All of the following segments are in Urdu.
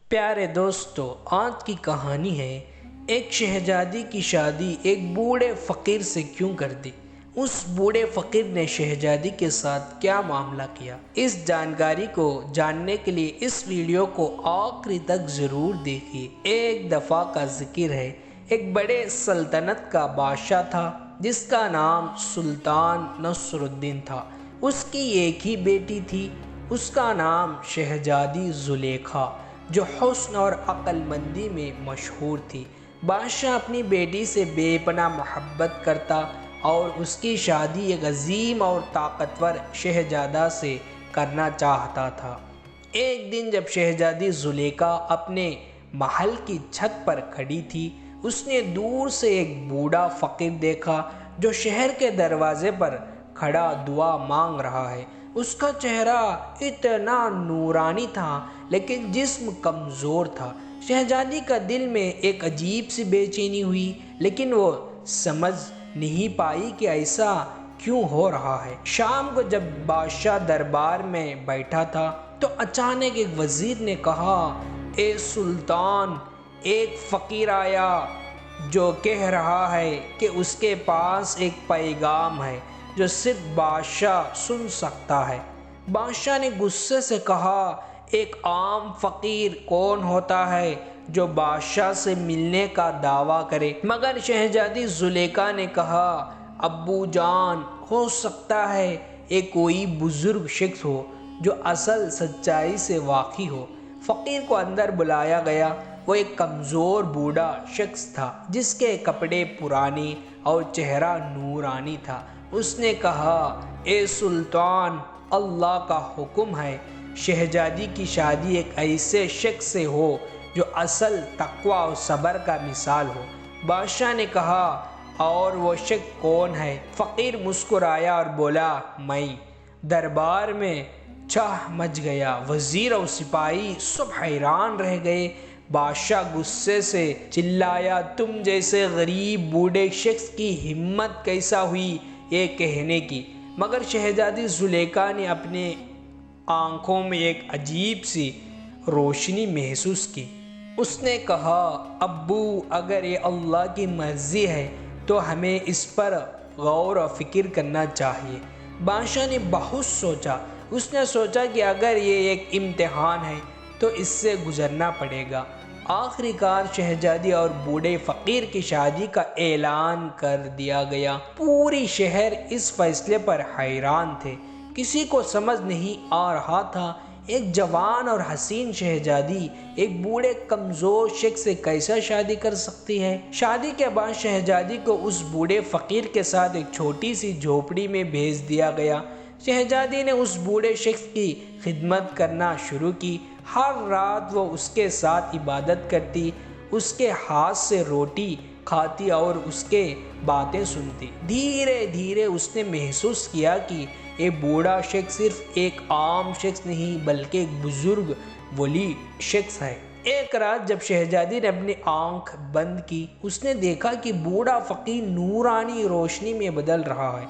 پیارے دوستو، آج کی کہانی ہے ایک شہزادی کی شادی ایک بوڑھے فقیر سے کیوں کر دی۔ اس بوڑھے فقیر نے شہزادی کے ساتھ کیا معاملہ کیا، اس جانکاری کو جاننے کے لیے اس ویڈیو کو آخری تک ضرور دیکھیے۔ ایک دفعہ کا ذکر ہے، ایک بڑے سلطنت کا بادشاہ تھا جس کا نام سلطان نصر الدین تھا۔ اس کی ایک ہی بیٹی تھی، اس کا نام شہزادی زلیخا، جو حسن اور عقل مندی میں مشہور تھی۔ بادشاہ اپنی بیٹی سے بے پناہ محبت کرتا اور اس کی شادی ایک عظیم اور طاقتور شہزادہ سے کرنا چاہتا تھا۔ ایک دن جب شہزادی زلیخا اپنے محل کی چھت پر کھڑی تھی، اس نے دور سے ایک بوڑھا فقیر دیکھا جو شہر کے دروازے پر کھڑا دعا مانگ رہا ہے۔ اس کا چہرہ اتنا نورانی تھا لیکن جسم کمزور تھا۔ شہزادی کا دل میں ایک عجیب سی بے چینی ہوئی، لیکن وہ سمجھ نہیں پائی کہ ایسا کیوں ہو رہا ہے۔ شام کو جب بادشاہ دربار میں بیٹھا تھا تو اچانک ایک وزیر نے کہا، اے سلطان، ایک فقیر آیا جو کہہ رہا ہے کہ اس کے پاس ایک پیغام ہے جو صرف بادشاہ سن سکتا ہے۔ بادشاہ نے غصے سے کہا، ایک عام فقیر کون ہوتا ہے جو بادشاہ سے ملنے کا دعویٰ کرے؟ مگر شہزادی زلیخا نے کہا، ابو جان، ہو سکتا ہے ایک کوئی بزرگ شخص ہو جو اصل سچائی سے واقف ہو۔ فقیر کو اندر بلایا گیا۔ وہ ایک کمزور بوڑھا شخص تھا جس کے کپڑے پرانے اور چہرہ نورانی تھا۔ اس نے کہا، اے سلطان، اللہ کا حکم ہے شہزادی کی شادی ایک ایسے شخص سے ہو جو اصل تقوی اور صبر کا مثال ہو۔ بادشاہ نے کہا، اور وہ شخص کون ہے؟ فقیر مسکرایا اور بولا، میں۔ دربار میں چاہ مچ گیا۔ وزیر اور سپاہی سب حیران رہ گئے۔ بادشاہ غصے سے چلایا، تم جیسے غریب بوڑھے شخص کی ہمت کیسا ہوئی یہ کہنے کی؟ مگر شہزادی زلیخا نے اپنے آنکھوں میں ایک عجیب سی روشنی محسوس کی۔ اس نے کہا، ابو، اگر یہ اللہ کی مرضی ہے تو ہمیں اس پر غور و فکر کرنا چاہیے۔ بادشاہ نے بہت سوچا۔ اس نے سوچا کہ اگر یہ ایک امتحان ہے تو اس سے گزرنا پڑے گا۔ آخری کار شہزادی اور بوڑھے فقیر کی شادی کا اعلان کر دیا گیا۔ پوری شہر اس فیصلے پر حیران تھے۔ کسی کو سمجھ نہیں آ رہا تھا ایک جوان اور حسین شہزادی ایک بوڑھے کمزور شخص سے کیسا شادی کر سکتی ہے۔ شادی کے بعد شہزادی کو اس بوڑھے فقیر کے ساتھ ایک چھوٹی سی جھونپڑی میں بھیج دیا گیا۔ شہزادی نے اس بوڑھے شخص کی خدمت کرنا شروع کی۔ ہر رات وہ اس کے ساتھ عبادت کرتی، اس کے ہاتھ سے روٹی کھاتی اور اس کے باتیں سنتی۔ دھیرے دھیرے اس نے محسوس کیا کہ یہ بوڑھا شخص صرف ایک عام شخص نہیں بلکہ ایک بزرگ ولی شخص ہے۔ ایک رات جب شہزادی نے اپنی آنکھ بند کی، اس نے دیکھا کہ بوڑھا فقیر نورانی روشنی میں بدل رہا ہے۔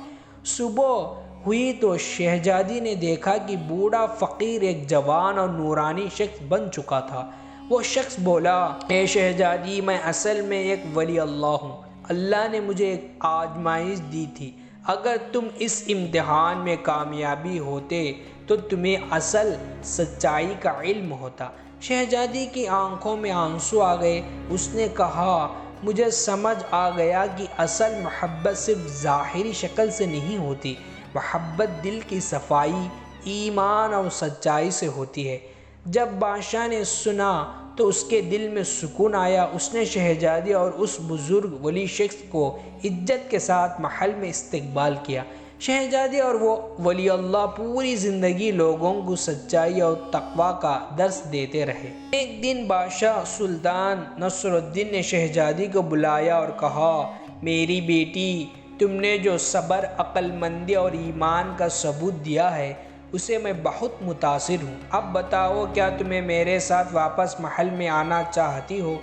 صبح ہوئی تو شہزادی نے دیکھا کہ بوڑھا فقیر ایک جوان اور نورانی شخص بن چکا تھا۔ وہ شخص بولا، اے شہزادی، میں اصل میں ایک ولی اللہ ہوں۔ اللہ نے مجھے ایک آزمائش دی تھی۔ اگر تم اس امتحان میں کامیابی ہوتے تو تمہیں اصل سچائی کا علم ہوتا۔ شہزادی کی آنکھوں میں آنسو آ گئے۔ اس نے کہا، مجھے سمجھ آ گیا کہ اصل محبت صرف ظاہری شکل سے نہیں ہوتی، محبت دل کی صفائی، ایمان اور سچائی سے ہوتی ہے۔ جب بادشاہ نے سنا تو اس کے دل میں سکون آیا۔ اس نے شہزادی اور اس بزرگ ولی شخص کو عزت کے ساتھ محل میں استقبال کیا۔ شہزادی اور وہ ولی اللہ پوری زندگی لوگوں کو سچائی اور تقوی کا درس دیتے رہے۔ ایک دن بادشاہ سلطان نصر الدین نے شہزادی کو بلایا اور کہا، میری بیٹی، تم نے جو صبر، عقل مندی اور ایمان کا ثبوت دیا ہے اسے میں بہت متاثر ہوں۔ اب بتاؤ، کیا تمہیں میرے ساتھ واپس محل میں آنا چاہتی ہو؟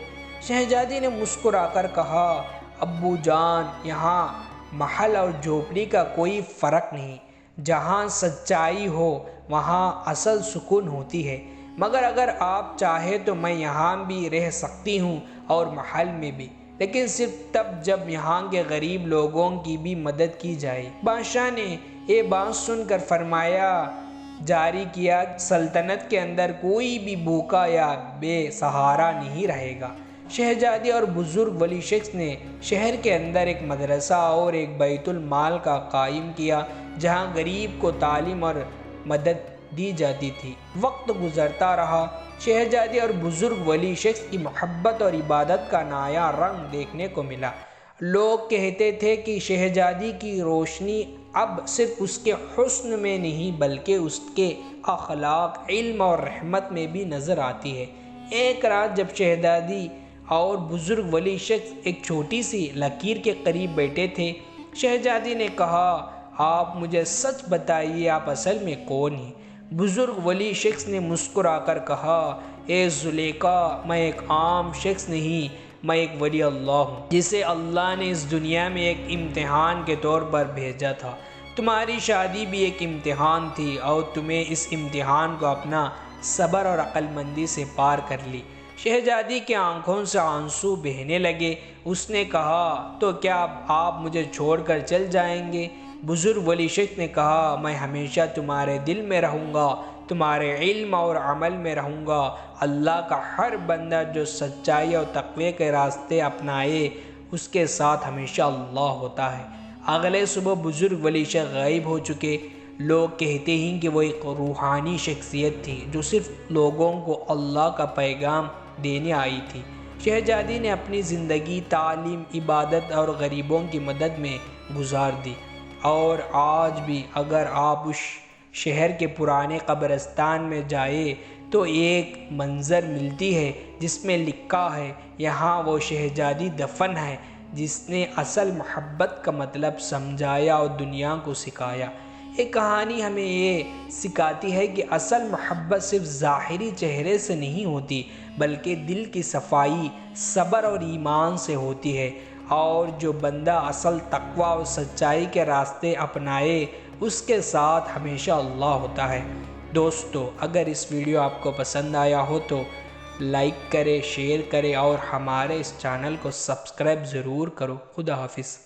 شہزادی نے مسکرا کر کہا، ابو جان، یہاں محل اور جھونپڑی کا کوئی فرق نہیں۔ جہاں سچائی ہو وہاں اصل سکون ہوتی ہے۔ مگر اگر آپ چاہیں تو میں یہاں بھی رہ سکتی ہوں اور محل میں بھی، لیکن صرف تب جب یہاں کے غریب لوگوں کی بھی مدد کی جائے۔ بادشاہ نے یہ بات سن کر فرمایا جاری کیا، سلطنت کے اندر کوئی بھی بھوکا یا بے سہارا نہیں رہے گا۔ شہزادی اور بزرگ ولی شخص نے شہر کے اندر ایک مدرسہ اور ایک بیت المال کا قائم کیا جہاں غریب کو تعلیم اور مدد دی جاتی تھی۔ وقت گزرتا رہا، شہزادی اور بزرگ ولی شخص کی محبت اور عبادت کا نیا رنگ دیکھنے کو ملا۔ لوگ کہتے تھے کہ شہزادی کی روشنی اب صرف اس کے حسن میں نہیں بلکہ اس کے اخلاق، علم اور رحمت میں بھی نظر آتی ہے۔ ایک رات جب شہزادی اور بزرگ ولی شخص ایک چھوٹی سی لکیر کے قریب بیٹھے تھے، شہزادی نے کہا، آپ مجھے سچ بتائیے، آپ اصل میں کون ہیں؟ بزرگ ولی شخص نے مسکرا کر کہا، اے زلیخا، میں ایک عام شخص نہیں، میں ایک ولی اللہ ہوں جسے اللہ نے اس دنیا میں ایک امتحان کے طور پر بھیجا تھا۔ تمہاری شادی بھی ایک امتحان تھی اور تمہیں اس امتحان کو اپنا صبر اور عقل مندی سے پار کر لی۔ شہزادی کی آنکھوں سے آنسو بہنے لگے۔ اس نے کہا، تو کیا آپ مجھے چھوڑ کر چل جائیں گے؟ بزرگ ولی شخص نے کہا، میں ہمیشہ تمہارے دل میں رہوں گا، تمہارے علم اور عمل میں رہوں گا۔ اللہ کا ہر بندہ جو سچائی اور تقوی کے راستے اپنائے، اس کے ساتھ ہمیشہ اللہ ہوتا ہے۔ اگلے صبح بزرگ ولی شخص غائب ہو چکے۔ لوگ کہتے ہیں کہ وہ ایک روحانی شخصیت تھی جو صرف لوگوں کو اللہ کا پیغام دینے آئی تھی۔ شہزادی نے اپنی زندگی تعلیم، عبادت اور غریبوں کی مدد میں گزار دی، اور آج بھی اگر آپ اس شہر کے پرانے قبرستان میں جائیں تو ایک منظر ملتی ہے جس میں لکھا ہے، یہاں وہ شہزادی دفن ہے جس نے اصل محبت کا مطلب سمجھایا اور دنیا کو سکھایا۔ یہ کہانی ہمیں یہ سکھاتی ہے کہ اصل محبت صرف ظاہری چہرے سے نہیں ہوتی بلکہ دل کی صفائی، صبر اور ایمان سے ہوتی ہے، اور جو بندہ اصل تقوی اور سچائی کے راستے اپنائے اس کے ساتھ ہمیشہ اللہ ہوتا ہے۔ دوستو، اگر اس ویڈیو آپ کو پسند آیا ہو تو لائک کرے، شیئر کرے اور ہمارے اس چینل کو سبسکرائب ضرور کرو۔ خدا حافظ۔